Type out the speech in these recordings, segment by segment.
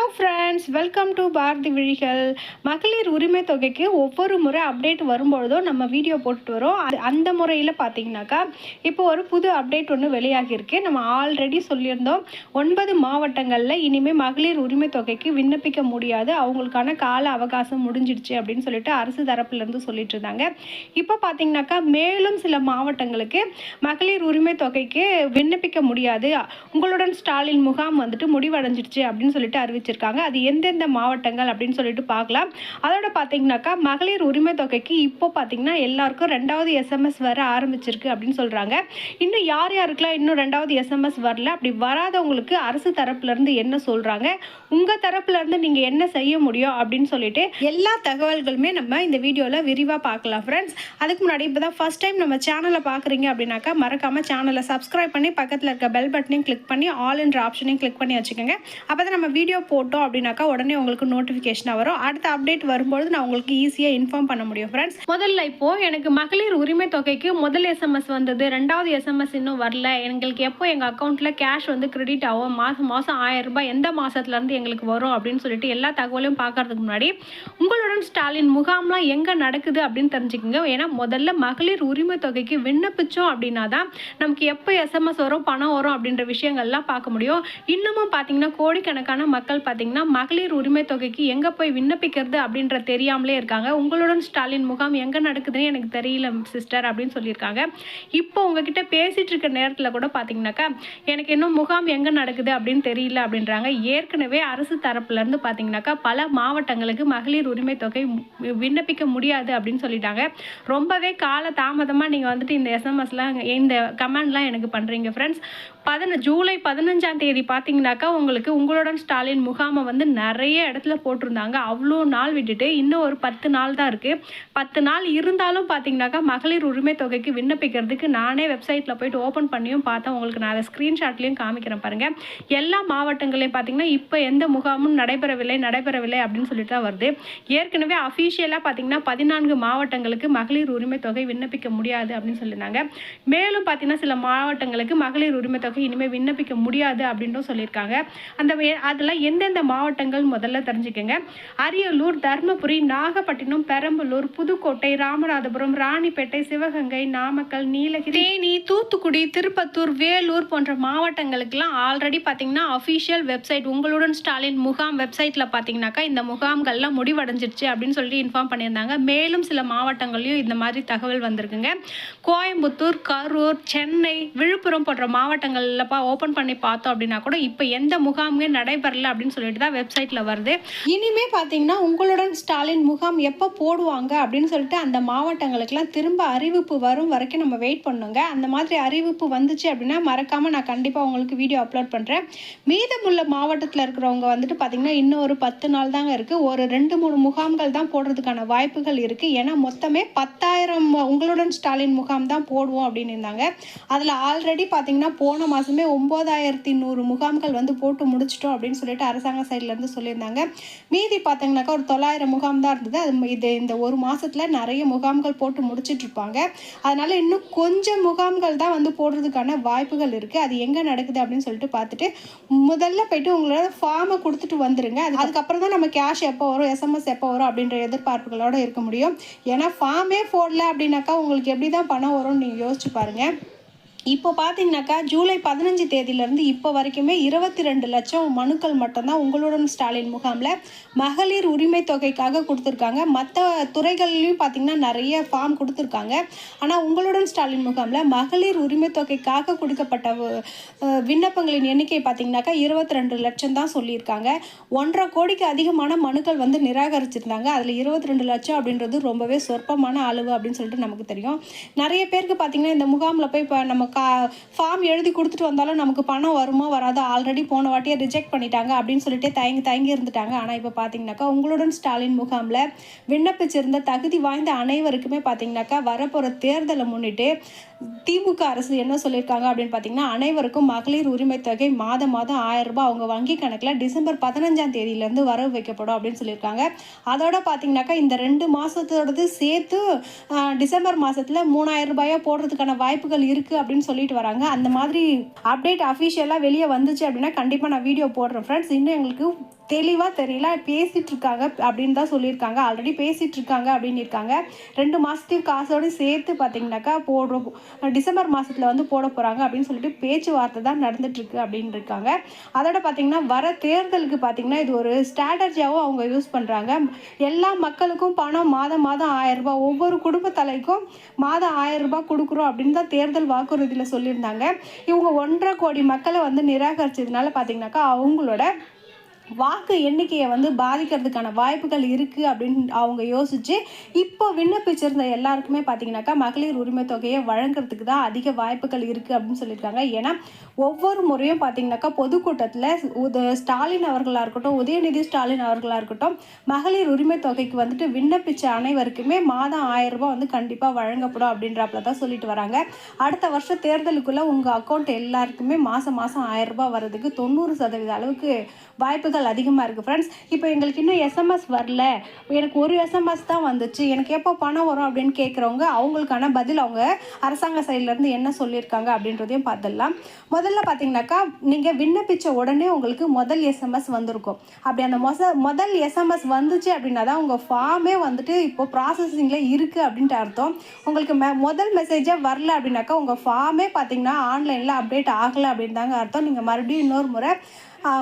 Hello friends, welcome to Bharathi விழிகள். மகளிர் உரிமை தொகைக்கு ஒவ்வொரு முறை அப்டேட் வரும்பொழுதும் நம்ம வீடியோ போட்டுட்டு வரோம். அந்த முறையில் பார்த்தீங்கன்னாக்கா இப்போ ஒரு புது அப்டேட் ஒன்று வெளியாகியிருக்கு. நம்ம ஆல்ரெடி சொல்லியிருந்தோம் 9 மாவட்டங்களில் இனிமேல் மகளிர் உரிமை தொகைக்கு விண்ணப்பிக்க முடியாது, அவங்களுக்கான கால அவகாசம் முடிஞ்சிடுச்சு அப்படின்னு சொல்லிட்டு அரசு தரப்புலேருந்து சொல்லிட்டு இருந்தாங்க. இப்போ பார்த்தீங்கன்னாக்கா மேலும் சில மாவட்டங்களுக்கு மகளிர் உரிமை தொகைக்கு விண்ணப்பிக்க முடியாது, உங்களுடன் ஸ்டாலின் முகாம் வந்துட்டு முடிவடைஞ்சிடுச்சு அப்படின்னு சொல்லிட்டு அறிவிச்சிருக்காங்க. அது எந்தெந்த மாவட்டங்கள் அப்படின்னு சொல்லிட்டு பார்க்கலாம். அதோட பார்த்தீங்கன்னாக்கா மகளிர் உரிமை தொகைக்கு இப்போ பார்த்தீங்கன்னா எல்லாருக்கும் 2வது SMS வர ஆரம்பிச்சிருக்கு அப்படின்னு சொல்றாங்க. இன்னும் யார் யாருக்கெல்லாம் இன்னும் 2வது SMS வரல, அப்படி வராதவங்களுக்கு அரசு தரப்புல இருந்து என்ன சொல்றாங்க, உங்க தரப்புல இருந்து நீங்க என்ன செய்ய முடியும் அப்படின்னு சொல்லிட்டு எல்லா தகவல்களுமே நம்ம இந்த வீடியோல விரிவா பார்க்கலாம் ஃப்ரெண்ட்ஸ். அதுக்கு முன்னாடி இப்பதான் ஃபர்ஸ்ட் டைம் நம்ம சேனலை பார்க்குறீங்க அப்படின்னாக்கா மறக்காம சேனலை சப்ஸ்கிரைப் பண்ணி பக்கத்தில் இருக்க பெல் பட்டனையும் கிளிக் பண்ணி ஆல் என்ற ஆப்ஷனையும் கிளிக் பண்ணி வச்சுக்கோங்க. அப்பதான் நம்ம வீடியோ போட்டோம் அப்படின்னாக்கா உடனே உங்களுக்கு நோட்டிஃபிகேஷனாக வரும். அடுத்த அப்டேட் வரும்போது நான் உங்களுக்கு ஈஸியாக இன்ஃபார்ம் பண்ண முடியும் ஃப்ரெண்ட்ஸ். முதல்ல இப்போ எனக்கு மகளிர் உரிமை தொகைக்கு முதல் SMS வந்தது, 2வது SMS இன்னும் வரல, எங்களுக்கு எப்போ எங்கள் அக்கௌண்ட்டில் கேஷ் வந்து கிரெடிட் ஆகும், மாதம் 1000 ரூபாய் எந்த மாதத்துலேருந்து எங்களுக்கு வரும் அப்படின்னு சொல்லிட்டு எல்லா தகவலையும் பார்க்கறதுக்கு முன்னாடி உங்களுடன் ஸ்டாலின் முகாம்லாம் எங்கே நடக்குது அப்படின்னு தெரிஞ்சுக்கோங்க. ஏன்னா முதல்ல மகளிர் உரிமை தொகைக்கு விண்ணப்பிச்சோம் அப்படின்னா தான் நமக்கு எப்போ SMS வரும், பணம் வரும் அப்படின்ற விஷயங்கள்லாம் பார்க்க முடியும். இன்னமும் பார்த்தீங்கன்னா கோடிக்கணக்கான மக்கள் பார்த்தீங்கன்னா மகளிர் உரிமை தொகைக்கு எங்கே போய் விண்ணப்பிக்கிறது அப்படின்ற தெரியாமலே இருக்காங்க. உங்களுடன் ஸ்டாலின் முகாம் எங்கே நடக்குதுன்னு எனக்கு தெரியல சிஸ்டர் அப்படின்னு சொல்லியிருக்காங்க. இப்போ உங்ககிட்ட பேசிட்டு இருக்க நேரத்தில் கூட பார்த்தீங்கன்னாக்கா எனக்கு இன்னும் முகாம் எங்கே நடக்குது அப்படின்னு தெரியல அப்படின்றாங்க. ஏற்கனவே அரசு தரப்புலேருந்து பார்த்தீங்கன்னாக்கா பல மாவட்டங்களுக்கு மகளிர் உரிமை தொகை விண்ணப்பிக்க முடியாது அப்படின்னு சொல்லிட்டாங்க. ரொம்பவே கால தாமதமாக நீங்கள் வந்துட்டு இந்த SMSலாம் இந்த கமெண்ட்லாம் எனக்கு பண்ணுறீங்க ஃப்ரெண்ட்ஸ். ஜூலை 15ஆம் தேதி பார்த்தீங்கன்னாக்கா உங்களுக்கு உங்களுடன் ஸ்டாலின் முகாமை வந்து நிறைய இடத்துல போட்டிருந்தாங்க. அவ்வளோ நாள் விட்டுட்டு இன்னும் ஒரு 10 நாள் தான் இருக்குது. 10 நாள் இருந்தாலும் பார்த்தீங்கன்னாக்கா மகளிர் உரிமை தொகைக்கு விண்ணப்பிக்கிறதுக்கு நானே வெப்சைட்டில் போயிட்டு ஓப்பன் பண்ணியும் பார்த்தேன். உங்களுக்கு நான் அதை ஸ்க்ரீன்ஷாட்லேயும் காமிக்கிறேன் பாருங்கள். எல்லா மாவட்டங்களையும் பார்த்தீங்கன்னா இப்போ எந்த முகாமும் நடைபெறவில்லை அப்படின்னு சொல்லிட்டு தான் வருது. ஏற்கனவே அஃபீஷியலாக பார்த்தீங்கன்னா 14 மாவட்டங்களுக்கு மகளிர் உரிமை தொகை விண்ணப்பிக்க முடியாது அப்படின்னு சொல்லியிருந்தாங்க. மேலும் பார்த்தீங்கன்னா சில மாவட்டங்களுக்கு மகளிர் உரிமை தொகை இனிமேல் விண்ணப்பிக்க முடியாது அப்படின்னும் சொல்லியிருக்காங்க. அதெல்லாம் எந்தெந்த மாவட்டங்கள் முதல்ல தெரிஞ்சுக்கங்க. அரியலூர், தர்மபுரி, நாகப்பட்டினம், பெரம்பலூர், புதுக்கோட்டை, ராமநாதபுரம், ராணிப்பேட்டை, சிவகங்கை, நாமக்கல், நீலகிரி, தேனி, தூத்துக்குடி, திருப்பத்தூர், வேலூர் போன்ற மாவட்டங்களுக்கெல்லாம் ஆல்ரெடி பார்த்தீங்கன்னா அஃபீஷியல் வெப்சைட் உங்களுடன் ஸ்டாலின் முகாம் வெப்சைட்டில் பார்த்தீங்கன்னாக்கா இந்த முகாம்கள்லாம் முடிவடைஞ்சிருச்சு அப்படின்னு சொல்லி இன்ஃபார்ம் பண்ணியிருந்தாங்க. மேலும் சில மாவட்டங்களையும் இந்த மாதிரி தகவல் வந்திருக்குங்க. கோயம்புத்தூர், கரூர், சென்னை, விழுப்புரம் போன்ற மாவட்டங்கள்ல ஓப்பன் பண்ணி பார்த்தோம் அப்படின்னா கூட இப்போ எந்த முகாமே நடைபெறல அப்படின்னு சொல்லிட்டு தான் வெப்சைட்ல வருது. இனிமே பார்த்தீங்கன்னா உங்களுடன் ஸ்டாலின் முகாம் எப்போ போடுவாங்க அப்படின்னு சொல்லிட்டு அந்த மாவட்டங்களுக்கெல்லாம் திரும்ப அறிவிப்பு வரும் வரைக்கும் நம்ம வெயிட் பண்ணுங்க. அந்த மாதிரி அறிவிப்பு வந்துச்சு அப்படின்னா மறக்காம நான் கண்டிப்பாக உங்களுக்கு வீடியோ அப்லோட் பண்ணுறேன். மீதமுள்ள மாவட்டத்தில் இருக்கிறவங்க வந்துட்டு பார்த்தீங்கன்னா இன்னும் ஒரு 10 நாள் தாங்க இருக்குது. ஒரு 2-3 முகாம்கள் தான் போடுறதுக்கான வாய்ப்புகள் இருக்குது. ஏன்னா மொத்தமே 10,000 உங்களுடன் ஸ்டாலின் முகாம் தான் போடுவோம் அப்படின்னு இருந்தாங்க. அதில் ஆல்ரெடி பார்த்தீங்கன்னா போன மாதமே 9,100 முகாம்கள் வந்து போட்டு முடிச்சிட்டோம் அப்படின்னு சொல்லிட்டு அரசாங்க சைட்லேருந்து சொல்லியிருந்தாங்க. மீதி பார்த்தீங்கன்னாக்கா ஒரு 900 முகாம் தான் இருந்தது. அது இந்த ஒரு மாதத்தில் நிறைய முகாம்கள் போட்டு முடிச்சிட்டு இருப்பாங்க. அதனால இன்னும் கொஞ்சம் முகாம்கள் தான் வந்து போடுறதுக்கான வாய்ப்புகள் இருக்குது. அது எங்கே நடக்குது அப்படின்னு சொல்லிட்டு பார்த்துட்டு முதல்ல போயிட்டு உங்களோட ஃபார்மை கொடுத்துட்டு வந்துருங்க. அதுக்கப்புறம் தான் நம்ம கேஷ் எப்போ வரும், SMS எப்போ வரும் அப்படின்ற எதிர்பார்ப்புகளோடு இருக்க முடியும். ஏன்னா ஃபார்மே போடல அப்படின்னாக்கா உங்களுக்கு எப்படி தான் பணம் வரும்னு நீங்கள் யோசிச்சு பாருங்கள். இப்போ பார்த்தீங்கன்னாக்கா ஜூலை 15 தேதியிலேருந்து இப்போ வரைக்குமே 22 லட்சம் மனுக்கள் மட்டும்தான் உங்களுடன் ஸ்டாலின் முகாமில் மகளிர் உரிமை தொகைக்காக கொடுத்துருக்காங்க. மற்ற துறைகள்லையும் பார்த்தீங்கன்னா நிறைய ஃபார்ம் கொடுத்துருக்காங்க. ஆனால் உங்களுடன் ஸ்டாலின் முகாமில் மகளிர் உரிமை தொகைக்காக கொடுக்கப்பட்ட விண்ணப்பங்களின் எண்ணிக்கை பார்த்தீங்கன்னாக்கா 22 லட்சம் தான் சொல்லியிருக்காங்க. 1.5 கோடிக்கு அதிகமான மனுக்கள் வந்து நிராகரிச்சிருந்தாங்க. அதில் 22 லட்சம் அப்படின்றது ரொம்பவே சொற்பமான அளவு அப்படின்னு சொல்லிட்டு நமக்கு தெரியும். நிறைய பேருக்கு பார்த்தீங்கன்னா இந்த முகாமில் போய் இப்போ நம்ம ஃபார்ம் எழுதி கொடுத்துட்டு வந்தாலும் நமக்கு பணம் வருமா வராது, ஆல்ரெடி போன வாட்டியே ரிஜெக்ட் பண்ணிட்டாங்க அப்படின்னு சொல்லிட்டு தயங்கி இருந்துட்டாங்க. ஆனால் இப்போ பார்த்தீங்கன்னாக்கா உங்களுடன் ஸ்டாலின் முகாமில் விண்ணப்பிச்சிருந்த தகுதி வாய்ந்த அனைவருக்குமே பார்த்தீங்கன்னாக்கா வரப்போகிற தேர்தலை முன்னிட்டு திமுக அரசு என்ன சொல்லியிருக்காங்க அப்படின்னு பார்த்தீங்கன்னா அனைவருக்கும் மகளிர் உரிமை தொகை மாதம் 1000 ரூபாய் அவங்க வங்கி கணக்கில் டிசம்பர் 15ஆம் தேதியிலேருந்து வரவு வைக்கப்படும் அப்படின்னு சொல்லியிருக்காங்க. அதோட பார்த்தீங்கன்னாக்கா இந்த 2 மாதத்தோடது சேர்த்து டிசம்பர் மாதத்தில் 3000 ரூபாயாக போடுறதுக்கான வாய்ப்புகள் இருக்குது அப்படின்னு சொல்லிட்டு வராங்க. அந்த மாதிரி அப்டேட் அஃபிஷியலாக வெளியே வந்துச்சு அப்படின்னா கண்டிப்பாக நான் வீடியோ போடுறேன் ஃப்ரெண்ட்ஸ். இன்னும் எங்களுக்கு தெளிவாக தெரியல, பேசிகிட்டு இருக்காங்க அப்படின்னு தான் சொல்லியிருக்காங்க. ஆல்ரெடி பேசிகிட்டு இருக்காங்க அப்படின்னு இருக்காங்க. 2 மாதத்தையும் காசோடு சேர்த்து பார்த்தீங்கன்னாக்கா போடுறோம், டிசம்பர் மாதத்தில் வந்து போட போகிறாங்க அப்படின்னு சொல்லிட்டு பேச்சுவார்த்தை தான் நடந்துட்டுருக்கு அப்படின்னு இருக்காங்க. அதோட பார்த்தீங்கன்னா வர தேர்தலுக்கு பார்த்தீங்கன்னா இது ஒரு ஸ்ட்ராட்டஜியாகவும் அவங்க யூஸ் பண்ணுறாங்க. எல்லா மக்களுக்கும் பணம் மாதம் மாதம் 1000 ரூபாய், ஒவ்வொரு குடும்ப தலைக்கும் மாதம் 1000 ரூபாய் கொடுக்குறோம் அப்படின்னு தான் தேர்தல் வாக்குறுதியில் சொல்லியிருந்தாங்க. இவங்க 1.5 கோடி மக்களை வந்து நிராகரிச்சதுனால பார்த்தீங்கன்னாக்கா அவங்களோட வாக்கு எண்ணிக்கையை வந்து பாதிக்கிறதுக்கான வாய்ப்புகள் இருக்குது அப்படின்னு அவங்க யோசித்து இப்போ விண்ணப்பிச்சிருந்த எல்லாருக்குமே பார்த்தீங்கன்னாக்கா மகளிர் உரிமை தொகையை வழங்குறதுக்கு தான் அதிக வாய்ப்புகள் இருக்குது அப்படின்னு சொல்லியிருக்காங்க. ஏன்னா ஒவ்வொரு முறையும் பார்த்தீங்கன்னாக்கா பொதுக்கூட்டத்தில் ஸ்டாலின் அவர்களாக இருக்கட்டும், உதயநிதி ஸ்டாலின் அவர்களாக இருக்கட்டும், மகளிர் உரிமை தொகைக்கு வந்துட்டு விண்ணப்பித்த அனைவருக்குமே மாதம் 1000 ரூபாய் வந்து கண்டிப்பாக வழங்கப்படும் அப்படின்றப்பல தான் சொல்லிட்டு வராங்க. அடுத்த வருஷம் தேர்தலுக்குள்ளே உங்கள் அக்கௌண்ட் எல்லாருக்குமே மாதம் 1000 ரூபாய் வர்றதுக்கு 90% அளவுக்கு வாய்ப்புகள் அதிகமாக இருக்குது ஃப்ரெண்ட்ஸ். இப்போ எங்களுக்கு இன்னும் எஸ்எம்எஸ் வரல, எனக்கு ஒரு எஸ்எம்எஸ் தான் வந்துச்சு, எனக்கு எப்போ பணம் வரும் அப்படின்னு கேட்குறவங்க அவங்களுக்கான பதில் அவங்க அரசாங்க சைட்லேருந்து என்ன சொல்லியிருக்காங்க அப்படின்றதையும் பார்த்துடலாம். முதல்ல பார்த்தீங்கன்னாக்கா நீங்கள் விண்ணப்பித்த உடனே உங்களுக்கு முதல் எஸ்எம்எஸ் வந்திருக்கும். அப்படி அந்த முதல் எஸ்எம்எஸ் வந்துச்சு அப்படின்னா தான் உங்கள் ஃபார்மே வந்துட்டு இப்போ ப்ராசஸிங்கில் இருக்குது அப்படின்ட்டு அர்த்தம். உங்களுக்கு முதல் மெசேஜாக வரல அப்படின்னாக்கா உங்கள் ஃபார்மே பார்த்தீங்கன்னா ஆன்லைனில் அப்டேட் ஆகலை அப்படின்னு தாங்க அர்த்தம். நீங்கள் மறுபடியும் இன்னொரு முறை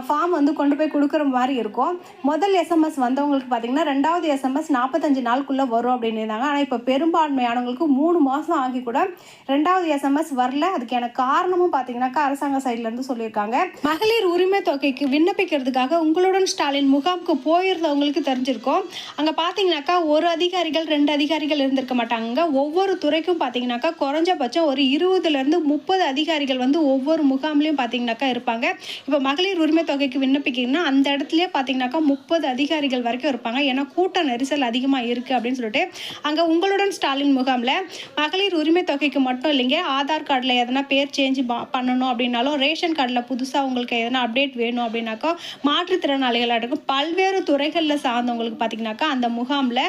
ஃபார்ம் வந்து கொண்டு போய் கொடுக்குற மாதிரி இருக்கும். முதல் எஸ்எம்எஸ் வந்தவங்களுக்கு பார்த்தீங்கன்னா 2வது எஸ்எம்எஸ் 45 நாளுக்குள்ளே வரும் அப்படின்னு இருந்தாங்க. ஆனால் இப்போ பெரும்பான்மையானவங்களுக்கு 3 மாதம் ஆகி கூட 2வது எஸ்எம்எஸ் வரல. அதுக்கான காரணமும் பார்த்தீங்கன்னாக்கா அரசாங்க சைட்லேருந்து சொல்லியிருக்காங்க. மகளிர் உரிமை தொகைக்கு விண்ணப்பிக்கிறதுக்காக உங்களுடன் ஸ்டாலின் முகாமுக்கு போயிருந்தவங்களுக்கு தெரிஞ்சிருக்கும். அங்கே பார்த்தீங்கன்னாக்கா ஒரு அதிகாரிகள் 2 அதிகாரிகள் இருந்திருக்க மாட்டாங்க. ஒவ்வொரு துறைக்கும் பார்த்தீங்கன்னாக்கா குறைஞ்சபட்சம் ஒரு 20லேருந்து 30 அதிகாரிகள் வந்து ஒவ்வொரு முகாம்லேயும் பார்த்தீங்கன்னாக்கா இருப்பாங்க. இப்போ மகளிர் உரிமை தொகைக்கு விண்ணப்பிக்கணும்னா அந்த இடத்துலயே பார்த்தீங்கன்னாக்கா 30 அதிகாரிகள் வரைக்கும் இருப்பாங்க. ஏன்னா கூட்ட நெரிசல் அதிகமாக இருக்குது அப்படின்னு சொல்லிட்டு அங்கே உங்களுடன் ஸ்டாலின் முகாமில் மகளிர் உரிமை தொகைக்கு மட்டும் இல்லைங்க, ஆதார் கார்டில் எதனா பேர் சேஞ்ச் பண்ணணும் அப்படின்னாலும், ரேஷன் கார்டில் புதுசாக உங்களுக்கு எதனா அப்டேட் வேணும் அப்படின்னாக்கா, மாற்றுத்திறனாளிகளாக இருக்கும் பல்வேறு துறைகளில் சார்ந்தவங்களுக்கு பார்த்தீங்கன்னாக்கா அந்த முகாமில்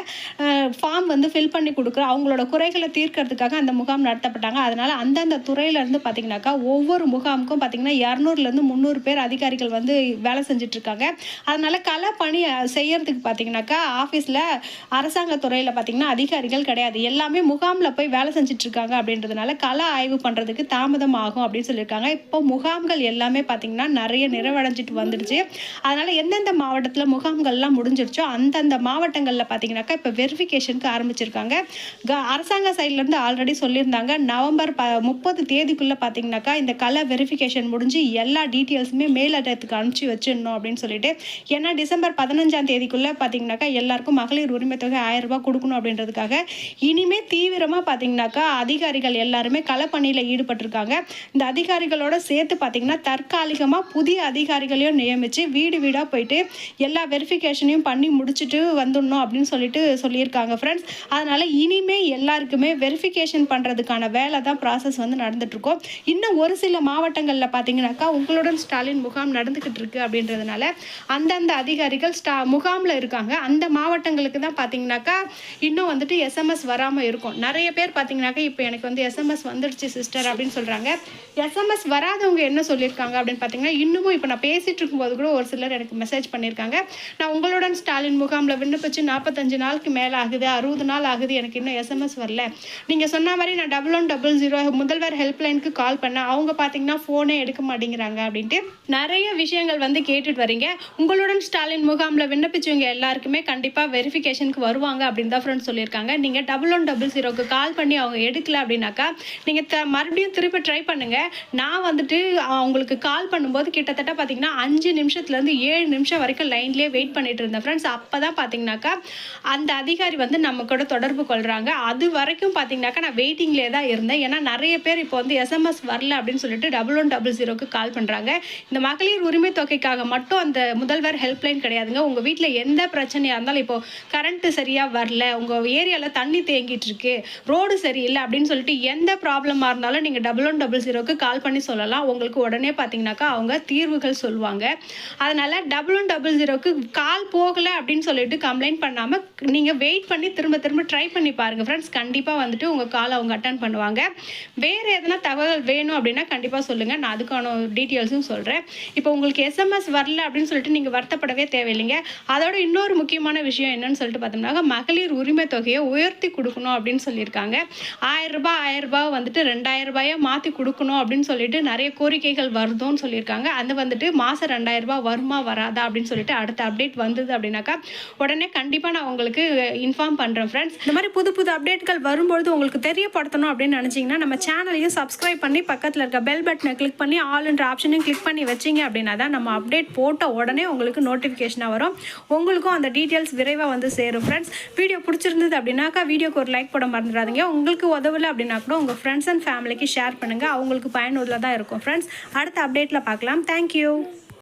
ஃபார்ம் வந்து ஃபில் பண்ணி கொடுக்குற அவங்களோட குறைகளை தீர்க்கறதுக்காக அந்த முகாம் நடத்தப்பட்டாங்க. அதனால் அந்தந்த துறையிலேருந்து பார்த்தீங்கன்னாக்கா ஒவ்வொரு முகாமுக்கும் பார்த்தீங்கன்னா 200லேருந்து 300 பேர் அதிகாரிகள் வந்து வேலை செஞ்சிட்ருக்காங்க. அதனால் கள பணி செய்யறதுக்கு பார்த்தீங்கன்னாக்கா ஆஃபீஸில் அரசாங்க துறையில் பார்த்தீங்கன்னா அதிகாரிகள் கிடையாது. எல்லாமே முகாமில் போய் வேலை செஞ்சிட்ருக்காங்க அப்படின்றதுனால கள ஆய்வு பண்ணுறதுக்கு தாமதம் ஆகும் அப்படின்னு சொல்லியிருக்காங்க. இப்போ முகாம்கள் எல்லாமே பார்த்தீங்கன்னா நிறைய நிறைவடைஞ்சிட்டு வந்துடுச்சு. அதனால் எந்தெந்த மாவட்டத்தில் முகாம்கள்லாம் முடிஞ்சிருச்சோ அந்தந்த மாவட்டங்களில் பார்த்தீங்கன்னாக்கா இப்போ வெரிஃபிகேஷனுக்கு ஆரம்பிச்சிருக்காங்க. அரசாங்க சைட்லேருந்து ஆல்ரெடி சொல்லியிருந்தாங்க நவம்பர் 30 தேதிக்குள்ளே பார்த்தீங்கன்னாக்கா இந்த கள வெரிஃபிகேஷன் முடிஞ்சு எல்லா டீட்டெயில்ஸுமே மேல் அட்டத்துக்கு அனுப்பிச்சி வச்சிடணும் அப்படின்னு சொல்லிட்டு. ஏன்னா டிசம்பர் 15ஆம் தேதிக்குள்ளே பார்த்தீங்கன்னாக்கா எல்லாருக்கும் மகளிர் உரிமை தொகை 1000 ரூபாய் கொடுக்கணும் அப்படின்றதுக்காக இனிமே தீவிரமாக பார்த்தீங்கன்னாக்கா அதிகாரிகள் எல்லாருமே களப்பணியில் ஈடுபட்டிருக்காங்க. இந்த அதிகாரிகளோட சேர்த்து பார்த்தீங்கன்னா தற்காலிகமாக புதிய அதிகாரிகளையும் நியமித்து வீடு வீடாக போயிட்டு எல்லா வெரிஃபிகேஷனையும் பண்ணி முடிச்சுட்டு வந்துடணும் அப்படின்னு சொல்லியிருக்காங்க ஃப்ரெண்ட்ஸ். அதனால் இனிமே எல்லாருக்குமே வெரிஃபிகேஷன் பண்ணுறதுக்கான வேலை தான் ப்ராசஸ் வந்து நடந்துட்டுருக்கோம். இன்னும் ஒரு சில மாவட்டங்களில் பார்த்தீங்கன்னாக்கா உங்களுடன் ஸ்டாலின் முகாம் நடந்துக்கிட்டு இருக்கு அப்படின்றதுனால அந்தந்த அதிகாரிகள் முகாமில் இருக்காங்க. அந்த மாவட்டங்களுக்கு தான் பார்த்தீங்கன்னாக்கா இன்னும் வந்துட்டு எஸ்எம்எஸ் வராமல் இருக்கும். நிறைய பேர் பார்த்தீங்கன்னாக்கா இப்போ எனக்கு வந்து எஸ்எம்எஸ் வந்துடுச்சு சிஸ்டர் அப்படின்னு சொல்கிறாங்க. எஸ்எம்எஸ் வராதவங்க என்ன சொல்லியிருக்காங்க அப்படின்னு பார்த்தீங்கன்னா இன்னமும் இப்போ நான் பேசிகிட்டு இருக்கும்போது கூட ஒரு சிலர் எனக்கு மெசேஜ் பண்ணியிருக்காங்க, நான் உங்களுடன் ஸ்டாலின் முகாமில் விண்ணப்பிச்சு 45 நாளுக்கு மேலே ஆகுது, 60 நாள் ஆகுது, எனக்கு இன்னும் எஸ்எம்எஸ் வரல. நீங்கள் சொன்ன மாதிரி நான் 1100 முதல்வர் ஹெல்ப்லைனுக்கு கால் பண்ணேன், அவங்க பார்த்தீங்கன்னா ஃபோனே எடுக்க மாட்டேங்கிறாங்க அப்படின்ட்டு நிறைய விஷயங்கள் வந்து கேட்டுட்டு வரீங்க. உங்களுடன் ஸ்டாலின் முகாமில் விண்ணப்பிச்சவங்க எல்லாருக்குமே கண்டிப்பாக வெரிஃபிகேஷனுக்கு வருவாங்க அப்படின்னு தான் ஃப்ரெண்ட்ஸ் சொல்லியிருக்காங்க. நீங்கள் 1100க்கு கால் பண்ணி அவங்க எடுக்கல அப்படின்னாக்கா நீங்கள் மறுபடியும் திருப்பி ட்ரை பண்ணுங்கள். நான் வந்துட்டு அவங்களுக்கு கால் பண்ணும்போது கிட்டத்தட்ட பார்த்தீங்கன்னா 5 நிமிஷத்துலேருந்து 7 நிமிஷம் வரைக்கும் லைன்லேயே வெயிட் பண்ணிட்டு இருந்தேன் ஃப்ரெண்ட்ஸ். அப்போ தான் பார்த்தீங்கன்னாக்கா அந்த அதிகாரி வந்து நம்ம கூட தொடர்பு கொள்கிறாங்க. அது வரைக்கும் பார்த்தீங்கன்னாக்கா நான் வெயிட்டிங்லேயே தான் இருந்தேன். ஏன்னா நிறைய பேர் இப்போ வந்து எஸ்எம்எஸ் வரல அப்படின்னு சொல்லிட்டு 1100க்கு கால் பண்ணுறாங்க. இந்த மகளிர் உரிமை தொகைக்காக மட்டும் அந்த முதல்வர் ஹெல்ப்லைன் கிடையாதுங்க. உங்கள் வீட்டில் எந்த பிரச்சனையாக இருந்தாலும், இப்போ கரண்ட்டு சரியாக வரல, உங்கள் ஏரியாவில் தண்ணி தேங்கிட்டு இருக்கு, ரோடு சரியில்லை அப்படின்னு சொல்லிட்டு எந்த ப்ராப்ளமாக இருந்தாலும் நீங்கள் 1100க்கு கால் பண்ணி சொல்லலாம். உங்களுக்கு உடனே பார்த்தீங்கன்னாக்கா அவங்க தீர்வுகள் சொல்லுவாங்க. அதனால் 1100க்கு கால் போகலை அப்படின்னு சொல்லிட்டு கம்ப்ளைண்ட் பண்ணாமல் நீங்கள் வெயிட் பண்ணி திரும்ப திரும்ப ட்ரை பண்ணி பாருங்கள் ஃப்ரெண்ட்ஸ். கண்டிப்பாக வந்துட்டு உங்கள் கால் அவங்க அட்டன் பண்ணுவாங்க. வேறு எதனா தகவல் வேணும் அப்படின்னா கண்டிப்பாக சொல்லுங்கள், நான் அதுக்கான டீட்டெயில்ஸும் சொல்கிறேன். இப்போ உங்களுக்கு எஸ்எம்எஸ் வரல அப்படின்னு சொல்லிட்டு நீங்கள் வருத்தப்படவே தேவையில்லைங்க. அதோட இன்னொரு முக்கியமான விஷயம் என்னன்னு சொல்லிட்டு பார்த்தோம்னாக்க மகளிர் உரிமை தொகையை உயர்த்தி கொடுக்கணும் அப்படின்னு சொல்லியிருக்காங்க. ரூ. 1000 வந்துட்டு ரூ. 2000 மாற்றி கொடுக்கணும் அப்படின்னு சொல்லிட்டு நிறைய கோரிக்கைகள் வருதுன்னு சொல்லியிருக்காங்க. அது வந்துட்டு மாதம் ரூ. 2000 வருமா வராதா அப்படின்னு சொல்லிட்டு அடுத்த அப்டேட் வந்தது அப்படின்னாக்கா உடனே கண்டிப்பாக நான் உங்களுக்கு இன்ஃபார்ம் பண்ணுறேன் ஃப்ரெண்ட்ஸ். இந்த மாதிரி புது புது அப்டேட்கள் வரும்பொழுது உங்களுக்கு தெரியப்படுத்தணும் அப்படின்னு நினச்சிங்கன்னா நம்ம சேனலையும் சப்ஸ்கிரைப் பண்ணி பக்கத்தில் இருக்க பெல் பட்டனை கிளிக் பண்ணி ஆல்ன்ற ஆப்ஷனையும் கிளிக் பண்ணி வச்சிங்க அப்படின்னா தான் நம்ம அப்டேட் போட்ட உடனே உங்களுக்கு நோட்டிஃபிகேஷனாக வரும். உங்களுக்கும் அந்த டீட்டெயில்ஸ் விரைவாக வந்து சேரும் ஃப்ரெண்ட்ஸ். வீடியோ பிடிச்சிருந்தது அப்படின்னாக்கா வீடியோக்கு ஒரு லைக் போட மறந்துடாதீங்க. உங்களுக்கு உதவலை அப்படின்னா கூட உங்கள் ஃப்ரெண்ட்ஸ் அண்ட் ஃபேமிலிக்கு ஷேர் பண்ணுங்கள். அவங்களுக்கு பயனுள்ளதாக இருக்கும் ஃப்ரெண்ட்ஸ். அடுத்த அப்டேட்டில் பார்க்கலாம். தேங்க்யூ.